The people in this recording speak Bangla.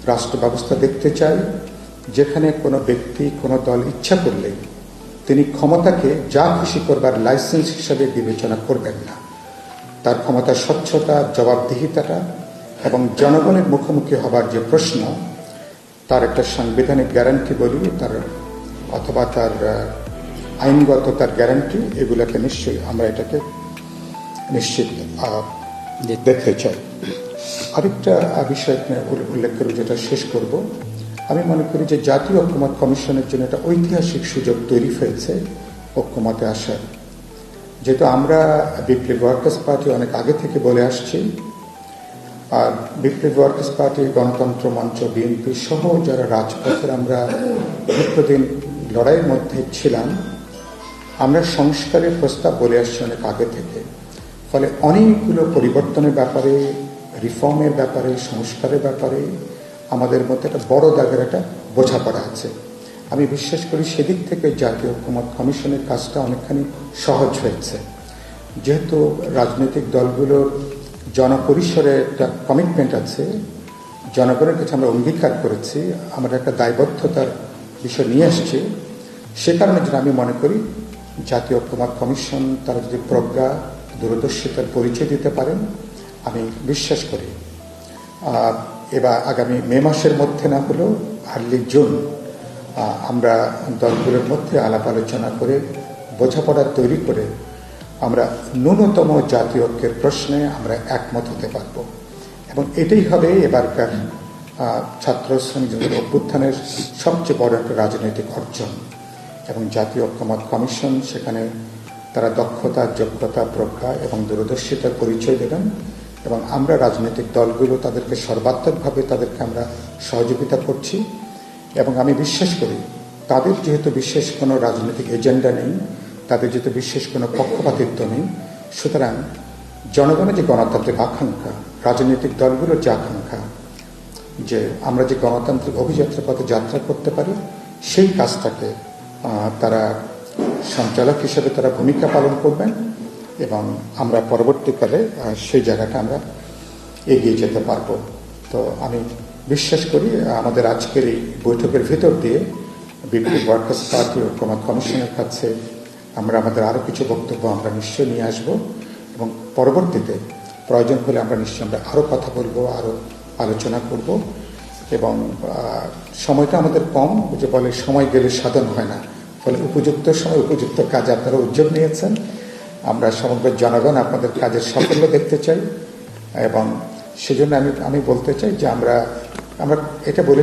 রাষ্ট্র ব্যবস্থা দেখতে চাই যেখানে কোনো ব্যক্তি কোনো দল ইচ্ছা করলে তিনি ক্ষমতাকে যা খুশি করবার লাইসেন্স হিসাবে বিবেচনা করবেন না। তার ক্ষমতার স্বচ্ছতা, জবাবদিহিতাটা এবং জনগণের মুখোমুখি হবার যে প্রশ্ন, তার একটা সাংবিধানিক গ্যারান্টি বলি, তার অথবা তার আইনগত তার গ্যারান্টি, এগুলোকে নিশ্চয়ই আমরা এটাকে নিশ্চিত দেখতে চাই। আরেকটা বিষয় উল্লেখ করে যেটা শেষ করব, আমি মনে করি যে জাতীয় ঐক্যমত কমিশনের জন্য একটা ঐতিহাসিক সুযোগ তৈরি হয়েছে ঐক্যমতে আসার। যেহেতু আমরা বিপ্লবী ওয়ার্কার্স পার্টি অনেক আগে থেকে বলে আসছি, আর বিপ্লবী ওয়ার্কার্স পার্টি, গণতন্ত্র মঞ্চ, বিএনপি সহ যারা রাজপথের আমরা দীর্ঘদিন লড়াইয়ের মধ্যে ছিলাম, আমরা সংস্কারের প্রস্তাব বলে আসছি অনেক আগে থেকে। ফলে অনেকগুলো পরিবর্তনের ব্যাপারে, রিফর্মের ব্যাপারে, সংস্কারের ব্যাপারে আমাদের মধ্যে একটা বড় দাগের একটা বোঝাপড়া আছে। আমি বিশ্বাস করি সেদিক থেকে জাতীয় ঐক্যমত কমিশনের কাজটা অনেকখানি সহজ হয়েছে। যেহেতু রাজনৈতিক দলগুলোর জনপরিসরে একটা কমিটমেন্ট আছে, জনগণের কাছে আমরা অঙ্গীকার করেছি, আমরা একটা দায়বদ্ধতার বিষয় নিয়ে আসছি, সে কারণে যেটা আমি মনে করি জাতীয় ঐক্যমত কমিশন তারা যদি প্রজ্ঞা, দূরদর্শিতার পরিচয় দিতে পারেন, আমি বিশ্বাস করি এবার আগামী মে মাসের মধ্যে না হলেও আর্লি জুন আমরা দলগুলোর মধ্যে আলাপ আলোচনা করে বোঝাপড়া তৈরি করে আমরা ন্যূনতম জাতীয় ঐক্যের প্রশ্নে আমরা একমত হতে পারব। এবং এটাই হবে এবারকার ছাত্র শ্রমিকদের অভ্যুত্থানের সবচেয়ে বড় একটা রাজনৈতিক অর্জন। এবং জাতীয় ঐক্যমত কমিশন সেখানে তারা দক্ষতা, যোগ্যতা, প্রজ্ঞা এবং দূরদর্শিতার পরিচয় দেবেন। এবং আমরা রাজনৈতিক দলগুলো তাদেরকে সর্বাত্মকভাবে তাদেরকে আমরা সহযোগিতা করছি। এবং আমি বিশ্বাস করি তাদের যেহেতু বিশেষ কোনো রাজনৈতিক এজেন্ডা নেই, তাদের যেহেতু বিশেষ কোনো পক্ষপাতিত্ব নেই, সুতরাং জনগণের যে গণতান্ত্রিক আকাঙ্ক্ষা, রাজনৈতিক দলগুলোর যে আকাঙ্ক্ষা যে আমরা যে গণতান্ত্রিক অভিযাত্রার পথে যাত্রা করতে পারি, সেই কাজটাকে তারা সঞ্চালক হিসেবে তারা ভূমিকা পালন করবেন এবং আমরা পরবর্তীকালে সেই জায়গাটা আমরা এগিয়ে যেতে পারব। তো আমি বিশ্বাস করি আমাদের আজকের এই বৈঠকের ভিতর দিয়ে বিপ্লবী ওয়ার্কার্স পার্টি ঐক্যমত কমিশনের কাছে আমরা আমাদের আরও কিছু বক্তব্য আমরা নিশ্চয়ই নিয়ে আসব এবং পরবর্তীতে প্রয়োজন হলে আমরা নিশ্চয়ই আমরা আরও কথা বলবো, আরও আলোচনা করব। এবং সময়টা আমাদের কম, যে বলে সময় গেলে সাধন হয় না, ফলে উপযুক্ত সময় উপযুক্ত কাজে আপনারা উদ্যোগ নিয়েছেন। আমরা সমগ্র জনগণ আপনাদের কাজের সাফল্য দেখতে চাই এবং সেজন্য আমি বলতে চাই যে আমরা এটা বলে